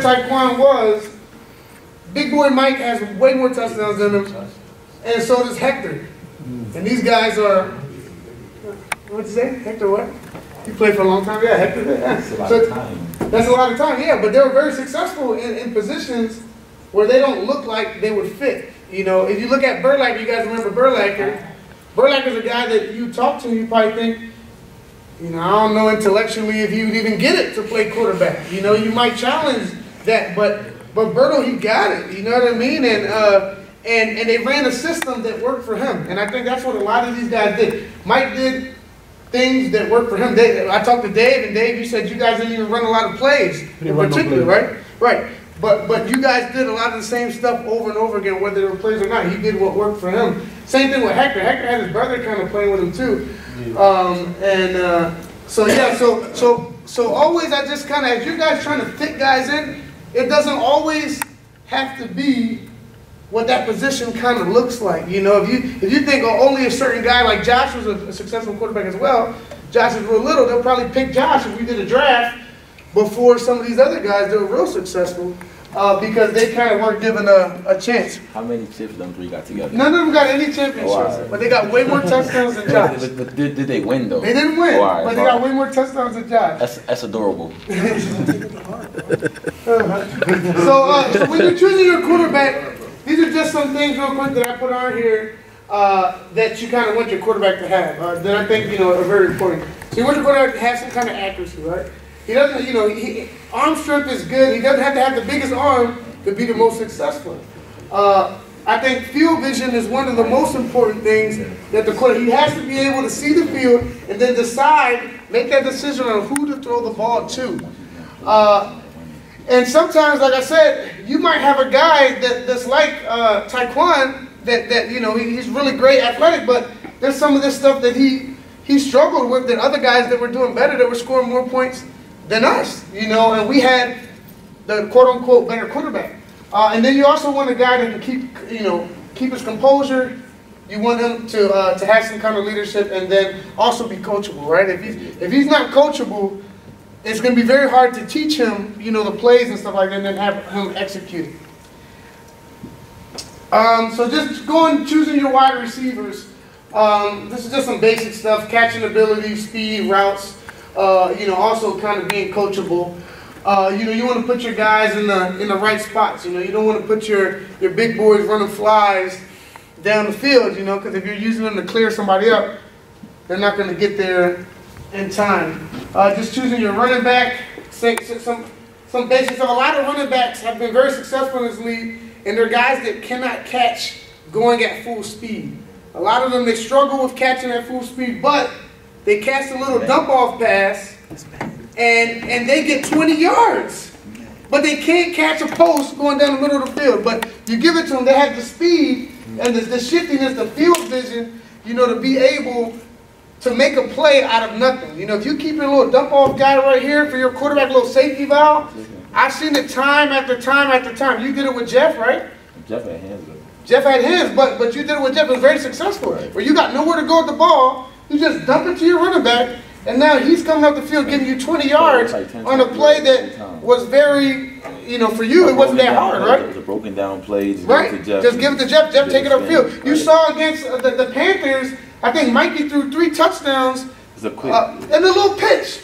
Taekwon was, Big Boy Mike has way more touchdowns than him, and so does Hector. And these guys are, what'd you say? Hector what? You played for a long time? Yeah, Hector. Yeah. That's a lot of time. That's a lot of time, yeah. But they were very successful in positions where they don't look like they would fit. You know, if you look at Burlack, you guys remember Burlacker. Burlacker's a guy that you talk to, you probably think, you know, I don't know intellectually if he would even get it to play quarterback. You know, you might challenge that, but Berto, he got it. You know what I mean? And they ran a system that worked for him. And I think that's what a lot of these guys did. Mike did things that worked for him. I talked to Dave, and Dave, you said you guys didn't even run a lot of plays in particular, right? Right. But you guys did a lot of the same stuff over and over again, whether they were plays or not. He did what worked for him. Same thing with Hector. Hector had his brother kind of playing with him too. So always I just kind of, as you guys trying to fit guys in, it doesn't always have to be what that position kind of looks like. You know, if you think only a certain guy, like Josh was a successful quarterback as well, Josh is real little, they'll probably pick Josh if we did a draft before some of these other guys that were real successful because they kind of weren't given a chance. How many chips them three got together? None of them got any championships, but they got way more touchdowns than Josh. But did they win though? They didn't win, but they got way more touchdowns than Josh. That's adorable. So when you're choosing your quarterback, these are just some things real quick that I put on here that you kind of want your quarterback to have, that I think, you know, are very important. So you want your quarterback to have some kind of accuracy, right? He doesn't, you know, arm strength is good. He doesn't have to have the biggest arm to be the most successful. I think field vision is one of the most important things that the quarterback, he has to be able to see the field and then decide, make that decision on who to throw the ball to. And sometimes, like I said, you might have a guy that's like Taekwon, that you know, he's really great athletic, but there's some of this stuff that he struggled with that other guys that were doing better, that were scoring more points than us, you know, and we had the quote-unquote better quarterback. And then you also want a guy that can keep his composure. You want him to have some kind of leadership and then also be coachable, right? If he's not coachable, it's going to be very hard to teach him, you know, the plays and stuff like that and then have him execute it. So just choosing your wide receivers. This is just some basic stuff: catching ability, speed, routes. You know, also kind of being coachable. You know, you want to put your guys in the right spots. You know, you don't want to put your big boys running flies down the field. You know, because if you're using them to clear somebody up, they're not going to get there in time. Just choosing your running back. Some basics. So a lot of running backs have been very successful in this league, and they're guys that cannot catch going at full speed. A lot of them, they struggle with catching at full speed, but they catch a little dump-off pass, and they get 20 yards. But they can't catch a post going down the middle of the field. But you give it to them, they have the speed and the shiftiness, the field vision, you know, to be able to make a play out of nothing. You know, if you keep your little dump-off guy right here for your quarterback, little safety valve, I've seen it time after time after time. You did it with Jeff, right? Jeff had hands, though. Jeff had hands, but you did it with Jeff. It was very successful. Right. Where you got nowhere to go with the ball, you just dump it to your running back, and now he's coming up the field giving you 20 yards on a play that was very, you know, for you, it wasn't that hard, right? It was a broken down play. Right. Just give it to Jeff. Jeff, take it upfield. You saw against the Panthers, I think Mikey threw 3 touchdowns and a little pitch,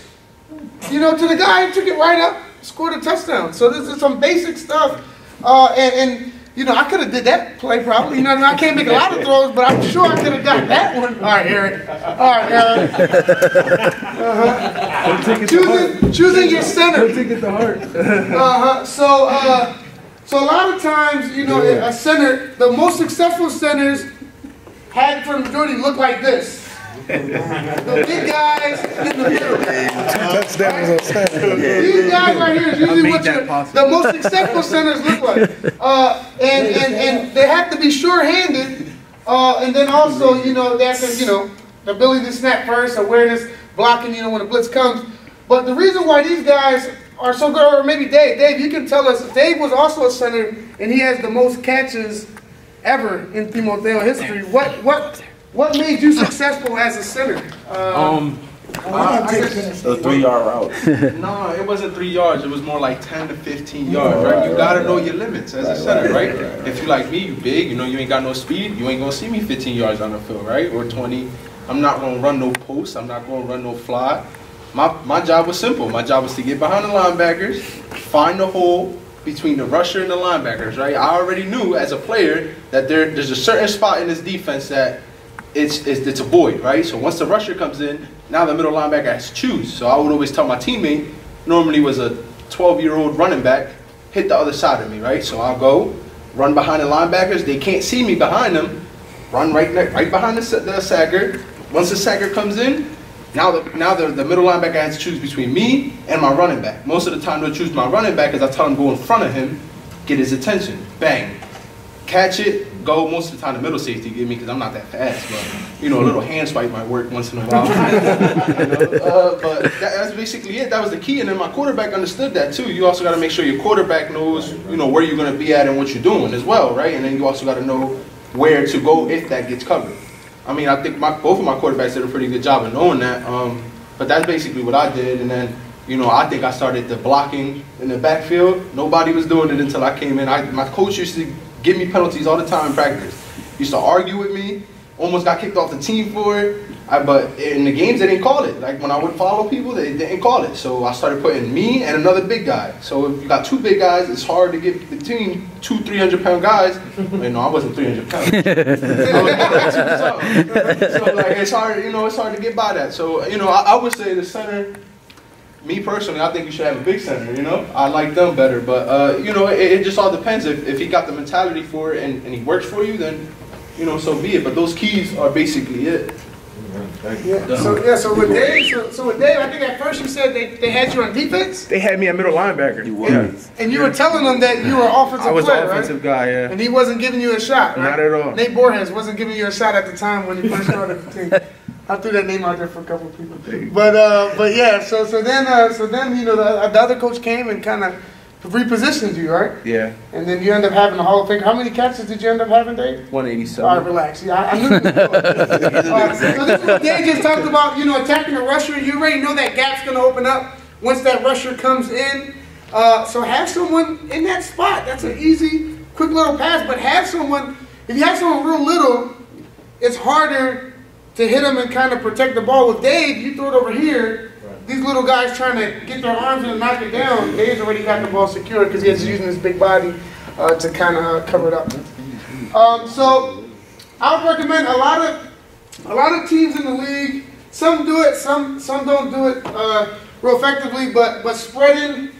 you know, to the guy who took it right up, scored a touchdown. So this is some basic stuff, and you know, I could have did that play probably. You know, I can't make a lot of throws, but I'm sure I could have got that one. All right, Eric. Choosing your center. Don't take it to heart. So a lot of times, you know, a center, the most successful centers had for the majority look like this. The big guys in the middle. Touchdowns on center. These guys right here is usually what the most successful centers look like. And they have to be sure-handed. And then also, you know, they have to, you know, the ability to snap first, awareness, blocking, you know, when the blitz comes. But the reason why these guys are so good, or maybe Dave, you can tell us, Dave was also a center, and he has the most catches ever in Timoteo history. What made you successful as a center? So 3-yard route. No, it wasn't 3 yards. It was more like 10 to 15 yards, right? You gotta know your limits as a center, right? If you like me, you big, you know you ain't got no speed, you ain't gonna see me 15 yards on the field, right? Or 20. I'm not gonna run no post. I'm not gonna run no fly. My job was simple. My job was to get behind the linebackers, find the hole between the rusher and the linebackers, right? I already knew as a player that there's a certain spot in this defense that it's a void, right? So once the rusher comes in, now the middle linebacker has to choose. So I would always tell my teammate, normally was a 12-year-old running back, hit the other side of me, right? So I'll go, run behind the linebackers. They can't see me behind them. Run right behind the sacker. Once the sacker comes in, now the middle linebacker has to choose between me and my running back. Most of the time they'll choose my running back because I tell him go in front of him, get his attention. Bang. Catch it, go. Most of the time the middle safety get me because I'm not that fast, but you know, a little hand swipe might work once in a while. But that's basically it. That was the key, and then my quarterback understood that too. You also got to make sure your quarterback knows, you know, where you're going to be at and what you're doing as well, right? And then you also got to know where to go if that gets covered. I mean, I think both of my quarterbacks did a pretty good job of knowing that. But that's basically what I did, and then, you know, I think I started the blocking in the backfield. Nobody was doing it until I came in. My coach used to give me penalties all the time in practice. Used to argue with me. Almost got kicked off the team for it. But in the games, they didn't call it. Like when I would follow people, they didn't call it. So I started putting me and another big guy. So if you got two big guys, it's hard to get the team 200, 300-pound guys. Wait, no, I wasn't 300 pounds. So like it's hard, you know, it's hard to get by that. So, you know, I would say the center, me personally, I think you should have a big center, you know? I like them better. But, you know, it just all depends. If he got the mentality for it and he works for you, then, you know, so be it. But those keys are basically it. So with Dave, I think at first you said they had you on defense? They had me at middle linebacker. You was. And you were telling them that you were offensive player, I was the offensive guy, yeah. And he wasn't giving you a shot, right? Not at all. Nate Borges wasn't giving you a shot at the time when he first started the team. I threw that name out there for a couple of people. But yeah, so then you know the other coach came and kind of repositioned you, right? Yeah. And then you end up having a Hall of Fame. How many catches did you end up having, Dave? 187. All right, relax. Yeah, I knew. So this is what Dave just talked about. You know, attacking the rusher. You already know that gap's going to open up once that rusher comes in. So have someone in that spot. That's an easy, quick little pass. But have someone. If you have someone real little, it's harder to hit them and kind of protect the ball. With Dave, you throw it over here. These little guys trying to get their arms and knock it down. Dave's already got the ball secured because he's using his big body to kind of cover it up. So I would recommend a lot of teams in the league. Some do it, some don't do it real effectively. But spreading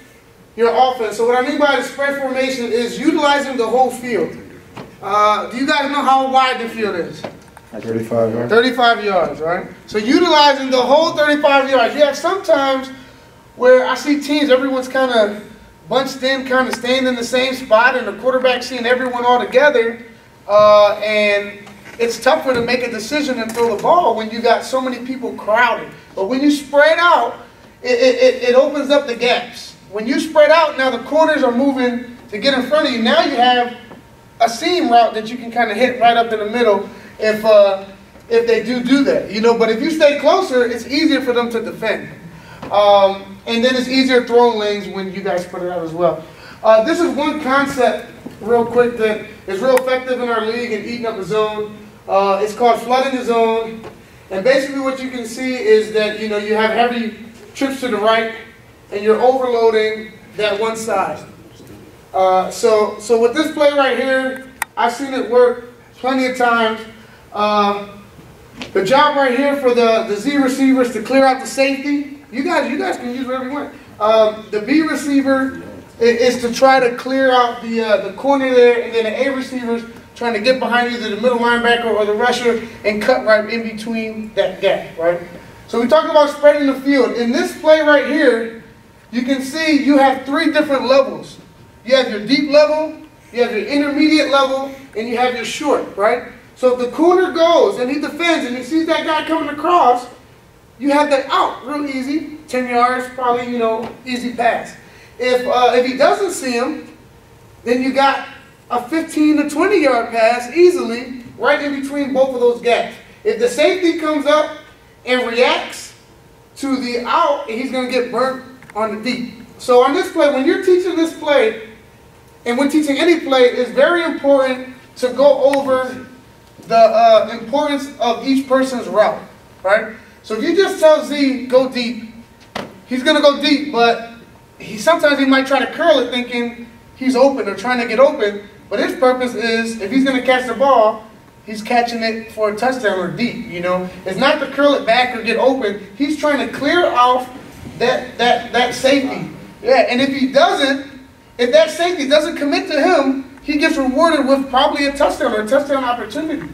your offense. So what I mean by the spread formation is utilizing the whole field. Do you guys know how wide the field is? 35 yards. 35 yards, right? So utilizing the whole 35 yards. You have sometimes where I see teams, everyone's kind of bunched in, kind of staying in the same spot, and the quarterback seeing everyone all together, and it's tougher to make a decision and throw the ball when you got so many people crowded. But when you spread out, it opens up the gaps. When you spread out, now the corners are moving to get in front of you. Now you have a seam route that you can kind of hit right up in the middle. If they do that, you know, but if you stay closer, it's easier for them to defend. And then it's easier throwing lanes when you guys put it out as well. This is one concept, real quick, that is real effective in our league in eating up the zone. It's called flooding the zone. And basically what you can see is that, you know, you have heavy trips to the right, and you're overloading that one side. So with this play right here, I've seen it work plenty of times. The job right here for the Z receivers to clear out the safety. You guys can use whatever you want. The B receiver is to try to clear out the corner there, and then the A receivers trying to get behind either the middle linebacker or the rusher and cut right in between that gap, right? So we talk about spreading the field. In this play right here, you can see you have three different levels. You have your deep level, you have your intermediate level, and you have your short, right? So if the corner goes and he defends and he sees that guy coming across, you have that out real easy, 10 yards, probably, you know, easy pass. If he doesn't see him, then you got a 15 to 20 yard pass easily right in between both of those gaps. If the safety comes up and reacts, to the out, and he's going to get burnt on the deep. So on this play, when you're teaching this play, and when teaching any play, it's very important to go over the importance of each person's route, right? So if you just tell Z, go deep, he's going to go deep, but sometimes he might try to curl it thinking he's open or trying to get open, but his purpose is, if he's going to catch the ball, he's catching it for a touchdown or deep, you know. It's not to curl it back or get open. He's trying to clear off that safety. Yeah, and if he doesn't, if that safety doesn't commit to him, he gets rewarded with probably a touchdown or a touchdown opportunity.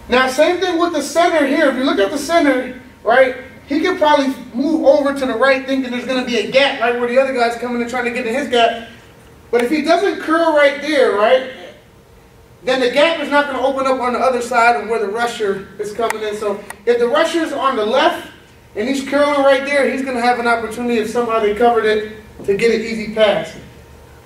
Now, same thing with the center here. If you look at the center, right, he could probably move over to the right thinking there's going to be a gap right where the other guy's coming and trying to get to his gap. But if he doesn't curl right there, right, then the gap is not going to open up on the other side of where the rusher is coming in. So if the rusher's on the left and he's curling right there, he's going to have an opportunity if somehow they covered it to get an easy pass.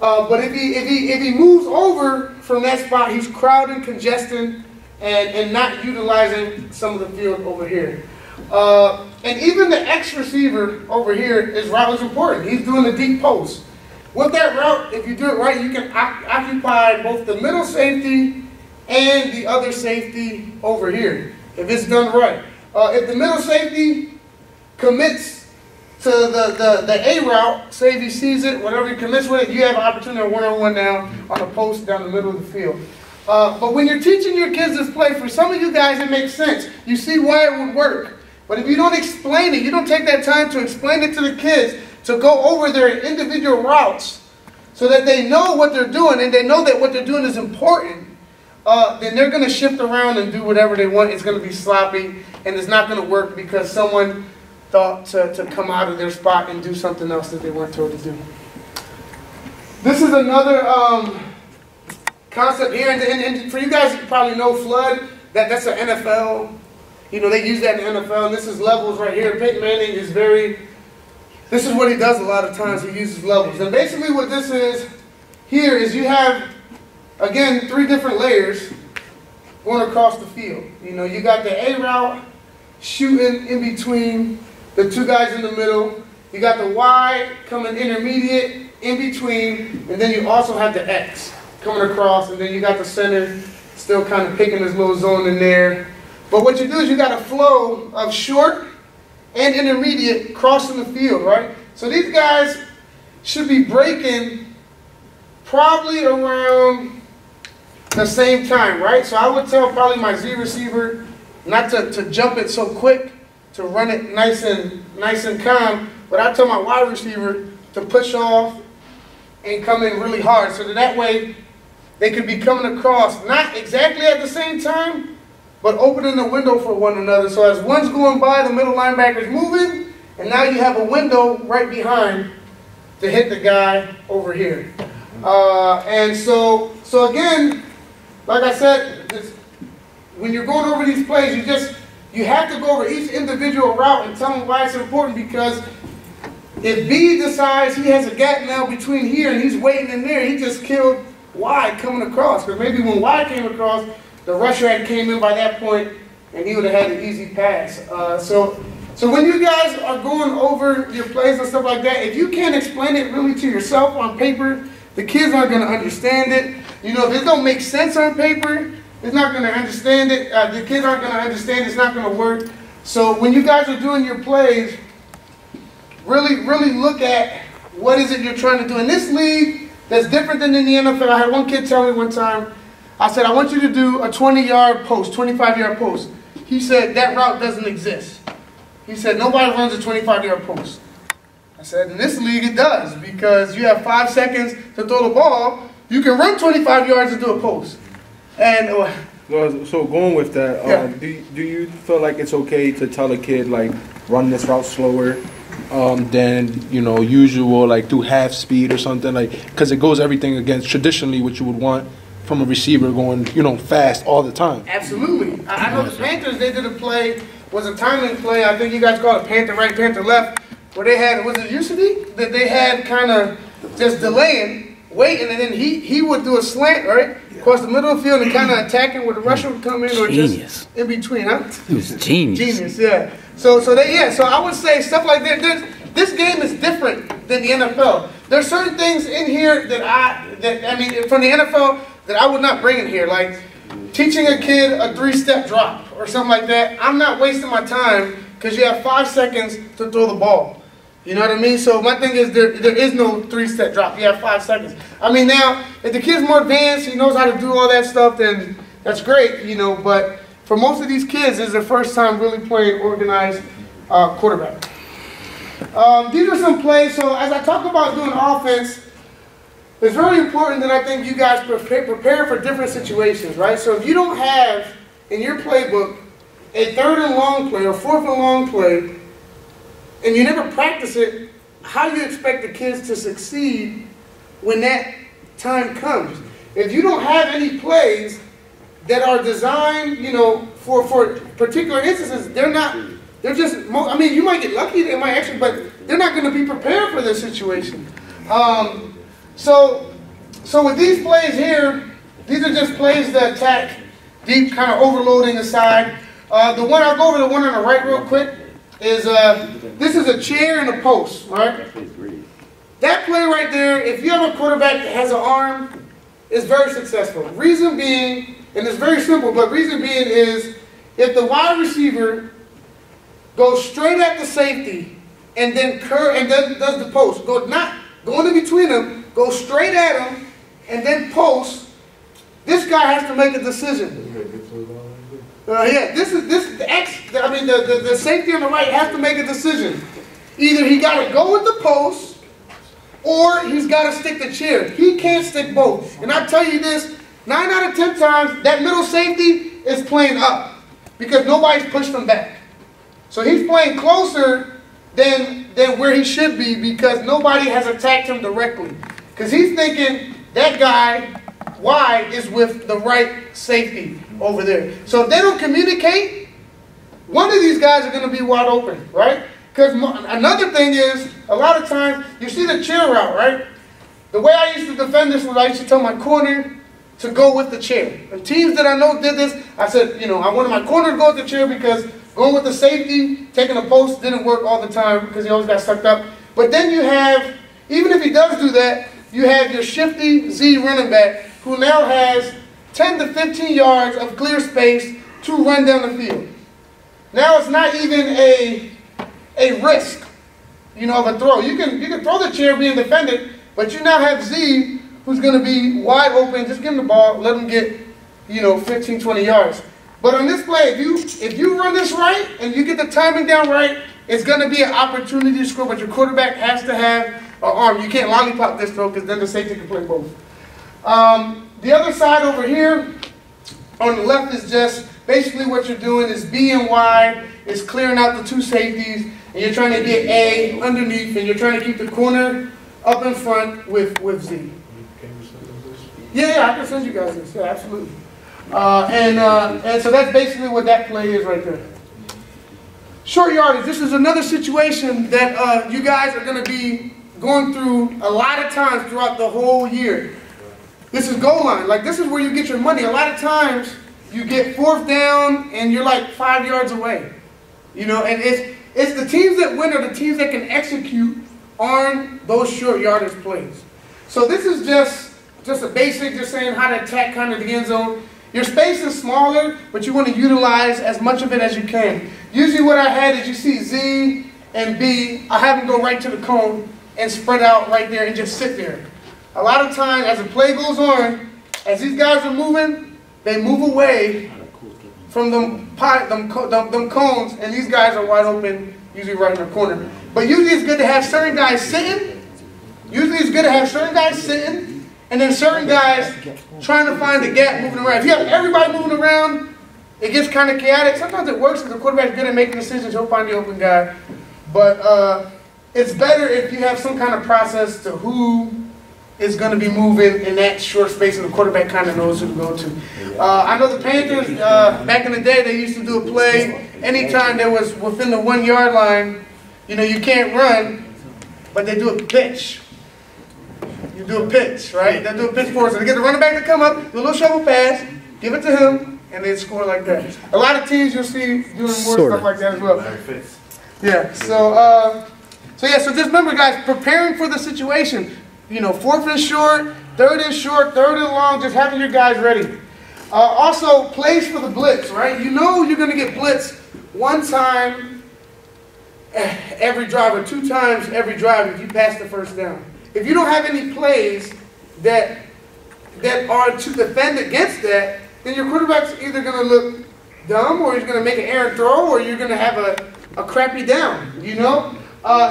But if he moves over from that spot, he's crowding, congesting, and not utilizing some of the field over here. And even the X receiver over here, his route is important. He's doing the deep post. With that route, if you do it right, you can occupy both the middle safety and the other safety over here, if it's done right. If the middle safety commits to the A route, say if he sees it, whatever he commits with it, you have an opportunity at one-on-one now on a post down the middle of the field. But when you're teaching your kids this play, for some of you guys it makes sense. You see why it would work. But if you don't explain it, you don't take that time to explain it to the kids, to go over their individual routes so that they know what they're doing and they know that what they're doing is important, then they're going to shift around and do whatever they want. It's going to be sloppy and it's not going to work because someone thought to come out of their spot and do something else that they weren't told to do. This is another concept here, and for you guys you probably know flood, that's an NFL, you know, they use that in the NFL, and this is levels right here. Peyton Manning is this is what he does a lot of times, he uses levels. And basically what this is here is you have, again, 3 different layers going across the field. You know, you got the A route shooting in between the 2 guys in the middle, you got the Y coming intermediate in between, and then you also have the X coming across, and then you got the center still kind of picking this little zone in there. But what you do is you got a flow of short and intermediate crossing the field, right? So these guys should be breaking probably around the same time, right? So I would tell probably my Z receiver not to jump it so quick, to run it nice and calm, but I tell my wide receiver to push off and come in really hard, so that way they could be coming across, not exactly at the same time, but opening the window for one another. So as one's going by, the middle linebacker's moving, and now you have a window right behind to hit the guy over here. And so again, like I said, when you're going over these plays, you have to go over each individual route and tell them why it's important, because if B decides he has a gap now between here and he's waiting in there, he just killed Y coming across. Because maybe when Y came across, the rusher had came in by that point and he would have had an easy pass. So when you guys are going over your plays and stuff like that, if you can't explain it really to yourself on paper, the kids aren't going to understand it. You know, if it don't make sense on paper, it's not going to understand it. The kids aren't going to understand it. It's not going to work. So when you guys are doing your plays, really look at what is it you're trying to do. In this league, that's different than in the NFL. I had one kid tell me one time, I said, I want you to do a 20-yard post, 25-yard post. He said, that route doesn't exist. He said, nobody runs a 25-yard post. I said, in this league it does, because you have 5 seconds to throw the ball. You can run 25 yards and do a post. And so going with that, yeah. do you feel like it's okay to tell a kid, like, run this route slower than, you know, usual, like do half speed or something, like, because it goes everything against traditionally what you would want from a receiver going, you know, fast all the time? Absolutely. I know the Panthers, they did a play, was a timing play, I think you guys call it Panther right, Panther left, where they had, was it used to be? That they had kind of just delaying, waiting, and then he would do a slant, right? Yeah. across the middle of the field and kind of attacking where the rusher would come in, or just in between, huh? It was genius. Genius, yeah. So I would say stuff like that. This game is different than the NFL. There's certain things in here that I mean, from the NFL that I would not bring in here, like teaching a kid a 3-step drop or something like that. I'm not wasting my time because you have 5 seconds to throw the ball. You know what I mean? So my thing is there is no 3-step drop. You have 5 seconds. I mean, now, if the kid's more advanced, he knows how to do all that stuff, then that's great, you know. But for most of these kids, it's their first time really playing organized quarterback. These are some plays. So as I talk about doing offense, it's very important that I think you guys prepare for different situations, right? So if you don't have in your playbook a 3rd and long play or 4th and long play, and you never practice it, how do you expect the kids to succeed when that time comes? If you don't have any plays that are designed, you know, for particular instances, they're just, I mean, you might get lucky, they might actually, but they're not going to be prepared for this situation. So with these plays here, these are just plays that attack deep, kind of overloading the side. I'll go over the one on the right real quick. This is a chair and a post, right? That play right there, if you have a quarterback that has an arm, is very successful. Reason being, and it's very simple, but reason being is if the wide receiver goes straight at the safety and then does the post, not going in between them, go straight at him and then post, this guy has to make a decision. The safety on the right has to make a decision. Either he got to go with the post, or he's got to stick the chair. He can't stick both. And I tell you this, 9 out of 10 times, that middle safety is playing up because nobody's pushed him back. So he's playing closer than where he should be because nobody has attacked him directly. Because he's thinking that guy wide is with the right safety over there. So if they don't communicate, one of these guys are going to be wide open, right? Because another thing is, a lot of times, you see the chair route, right? The way I used to defend this was I used to tell my corner to go with the chair. And teams that I know did this, I said, you know, I wanted my corner to go with the chair because going with the safety, taking a post didn't work all the time because he always got sucked up. But then you have, even if he does do that, you have your shifty Z running back who now has 10 to 15 yards of clear space to run down the field. Now it's not even a risk, you know, of a throw. You can throw the chair being defended, but you now have Z who's going to be wide open. Just give him the ball, let him get, you know, 15, 20 yards. But on this play, if you run this right and you get the timing down right, it's going to be an opportunity to score, but your quarterback has to have an arm. You can't lollipop this throw because then the safety can play both. The other side over here on the left is just basically what you're doing is being wide, is clearing out the 2 safeties, and you're trying to get A underneath, and you're trying to keep the corner up in front with Z. Yeah, I can send you guys this. Yeah, absolutely. And so that's basically what that play is right there. Short yardage. This is another situation that you guys are going to be going through a lot of times throughout the whole year. This is goal line. Like, this is where you get your money. A lot of times you get 4th down and you're like 5 yards away. You know, and it's the teams that win are the teams that can execute on those short yardage plays. So this is just a basic, just saying how to attack kind of the end zone. Your space is smaller, but you want to utilize as much of it as you can. Usually what I had is you see Z and B, I have them go right to the cone and spread out right there and just sit there. A lot of times, as the play goes on, as these guys are moving, they move away from them cones, and these guys are wide open, usually right in the corner. But usually it's good to have certain guys sitting. And then certain guys trying to find the gap moving around. If you have everybody moving around, it gets kind of chaotic. Sometimes it works because the quarterback's good at making decisions. He'll find the open guy. But it's better if you have some kind of process to who is going to be moving in that short space, and the quarterback kind of knows who to go to. I know the Panthers, back in the day, they used to do a play anytime there was within the 1 yard line. You know, you can't run, but they do a pitch. do a pitch, right? They'll do a pitch for us. So they get the running back to come up, do a little shovel pass, give it to him, and then score like that. A lot of teams you'll see doing more stuff like that as well. Yeah. So just remember, guys, preparing for the situation. You know, 4th and short, 3rd and short, 3rd and long. Just having your guys ready. Also, plays for the blitz, right? You know you're going to get blitzed one time every drive or 2 times every drive if you pass the first down. If you don't have any plays that are to defend against that, then your quarterback's either going to look dumb, or he's going to make an errant throw, or you're going to have a crappy down, you know?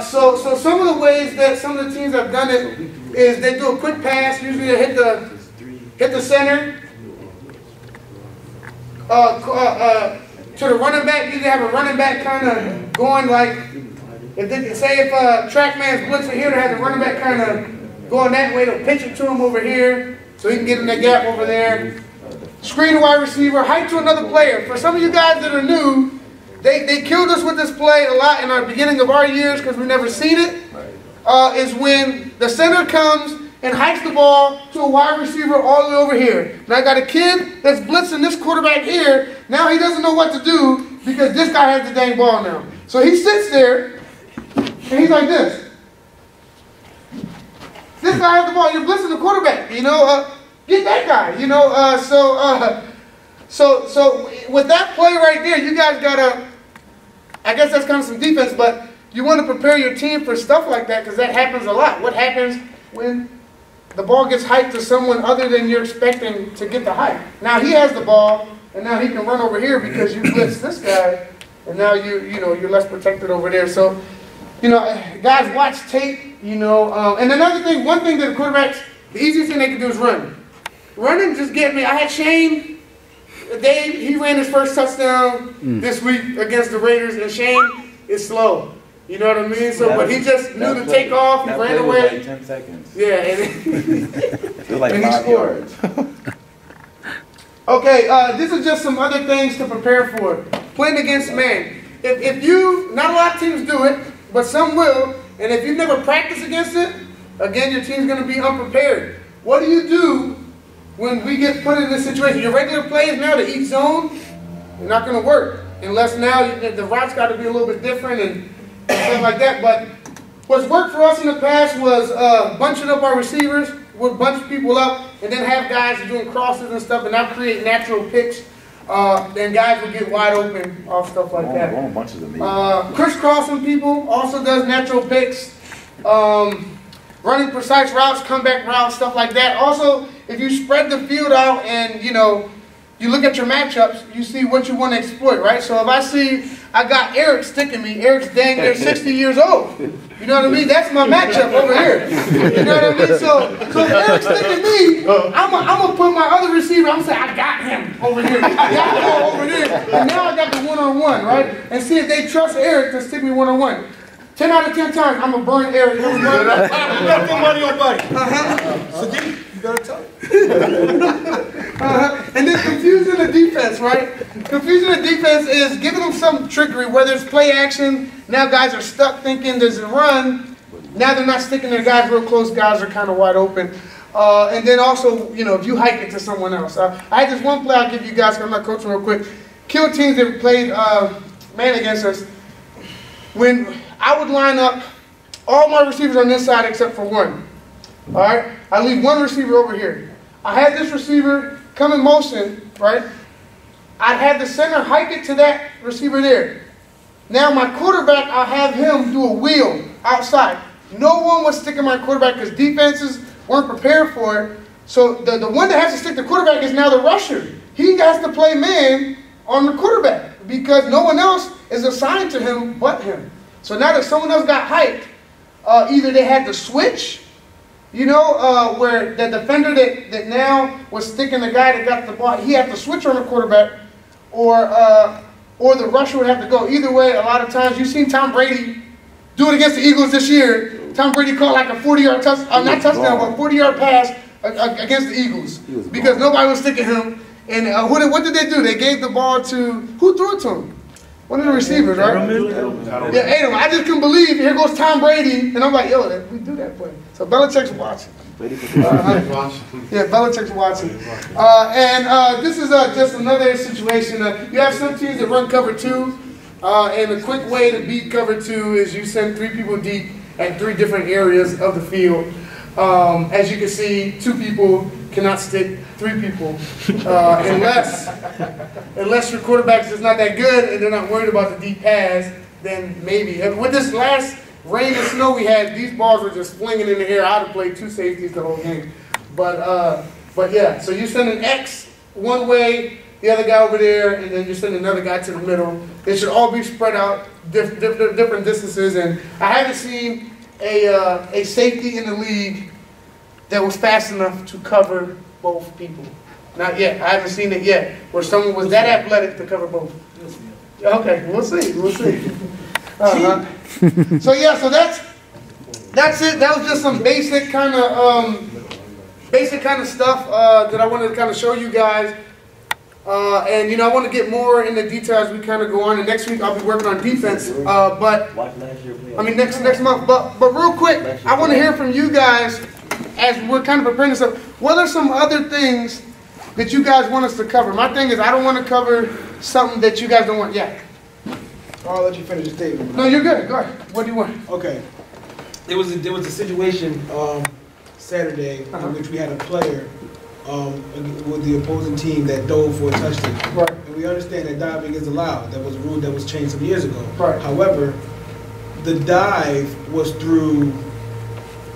So some of the ways that some of the teams have done it is they do a quick pass. Usually they hit the center. To the running back, you have a running back kind of going like, if TrackMan's blitzing here, they have the running back kind of going that way. They'll pitch it to him over here so he can get in that gap over there. Screen a wide receiver, hike to another player. For some of you guys that are new, they killed us with this play a lot in our beginning of our years because we've never seen it. Is when the center comes and hikes the ball to a wide receiver all the way over here. Now I got a kid that's blitzing this quarterback here. Now he doesn't know what to do because this guy has the dang ball now. So he sits there and he's like this. This guy has the ball. You're blitzing the quarterback. You know, get that guy. You know, so with that play right there, you guys gotta. I guess that's kind of some defense, but you want to prepare your team for stuff like that because that happens a lot. What happens when the ball gets hiked to someone other than you're expecting to get the hike? Now he has the ball, and now he can run over here because you blitzed this guy, and now you're less protected over there. So, you know, guys, watch tape. You know, and another thing, one thing that the quarterbacks, the easiest thing they can do is run. Running just get me. I had Shane. He ran his first touchdown this week against the Raiders, and Shane is slow. You know what I mean? So, but he just knew to take off. He ran away. Was like 10 seconds. Yeah, and It was like and 5 yards. Okay, this is just some other things to prepare for. Playing against man. If you, not a lot of teams do it, but some will, and if you've never practiced against it, again, your team's going to be unprepared. What do you do when we get put in this situation? Your regular plays now to each zone, they're not going to work. Unless now the routes got to be a little bit different and stuff like that. But what's worked for us in the past was bunching up our receivers. We'll bunch people up and then have guys doing crosses and stuff, and now create natural picks. Then guys will get wide open off stuff like that. Bunches of Crisscrossing people also does natural picks. Running precise routes, comeback routes, stuff like that. Also, if you spread the field out and, you know, you look at your matchups, you see what you want to exploit, right? So if I see I got Eric sticking me, Eric's dang near 60 years old. You know what I mean? That's my matchup over here. You know what I mean? So if Eric's sticking me, I'm going to put my other receiver, I'm going to say, I got him over here. I got the ball over there. And now I got the one-on-one, right? And see if they trust Eric to stick me one-on-one. 10 out of 10 times, I'm going to burn Eric. You got put money on Buddy. So you better tell him. And then confusing the defense, right? Confusing the defense is giving them some trickery, whether it's play action. Now guys are stuck thinking there's a run. Now they're not sticking their guys real close. Guys are kind of wide open. And then also, you know, if you hike it to someone else. I had this one play I'll give you guys, because I'm not coaching real quick. Kill teams that played man against us. When I would line up all my receivers on this side except for one. All right? I leave one receiver over here. I had this receiver come in motion, right? I'd have the center hike it to that receiver there. Now my quarterback, I'll have him do a wheel outside. No one was sticking my quarterback because defenses weren't prepared for it. So the one that has to stick the quarterback is now the rusher. He has to play man on the quarterback because no one else is assigned to him but him. So now that someone else got hiked, either they had to switch, you know, where the defender that now was sticking the guy that got the ball, he had to switch on the quarterback, or the rusher would have to go. Either way, a lot of times, you've seen Tom Brady do it against the Eagles this year. Tom Brady caught like a 40-yard touchdown, not touchdown, but 40-yard pass against the Eagles because nobody was sticking him. And what did they do? They gave the ball to, who threw it to him? One of the receivers, right? Yeah, Adam. I just couldn't believe, here goes Tom Brady. And I'm like, yo, we do that play. So Belichick's watching. Ready for Yeah, Belichick's watching. And this is just another situation. You have some teams that run cover 2, and a quick way to beat cover 2 is you send 3 people deep at 3 different areas of the field. As you can see, 2 people cannot stick 3 people unless your quarterback is not that good and they're not worried about the deep pass. Then maybe. And with this last rain and snow we had, these balls were just flinging in the air. I'd have played 2 safeties the whole game. But yeah, so you send an X one way, the other guy over there, and then you send another guy to the middle. They should all be spread out different distances. And I haven't seen a safety in the league that was fast enough to cover both people. Not yet. I haven't seen it yet where someone was that athletic to cover both. Okay, we'll see. We'll see. So yeah, so that's it. That was just some basic kind of stuff that I wanted to kind of show you guys. And you know, I want to get more into detail as we kind of go on. And next week I'll be working on defense. Next month. But real quick, I want to hear from you guys as we're kind of preparing this up. What are some other things that you guys want us to cover? My thing is I don't want to cover something that you guys don't want. Yeah. I'll let you finish the statement. No, you're good. Go ahead. What do you want? Okay. There was a situation Saturday in which we had a player with the opposing team that dove for a touchdown. Right. And we understand that diving is allowed. That was a rule that was changed some years ago. Right. However, the dive was through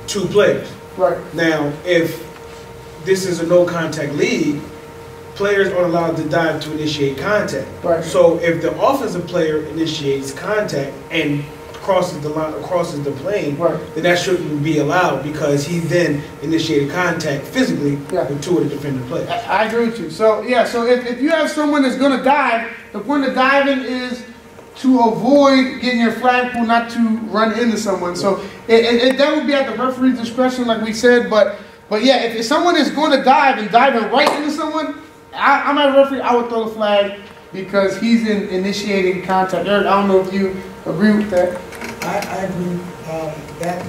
2 players. Right. Now, if this is a no-contact league, players aren't allowed to dive to initiate contact. Right. So if the offensive player initiates contact and crosses the line, crosses the plane, right, then that shouldn't be allowed because he then initiated contact physically with 2 of the defender players. I agree with you. So yeah, so if you have someone that's going to dive, the point of diving is to avoid getting your flag pulled, not to run into someone. So that would be at the referee's discretion, like we said. But yeah, if someone is going to dive and diving right into someone, I'm a referee. I would throw the flag because he's initiating contact. Eric, I don't know if you agree with that. I agree that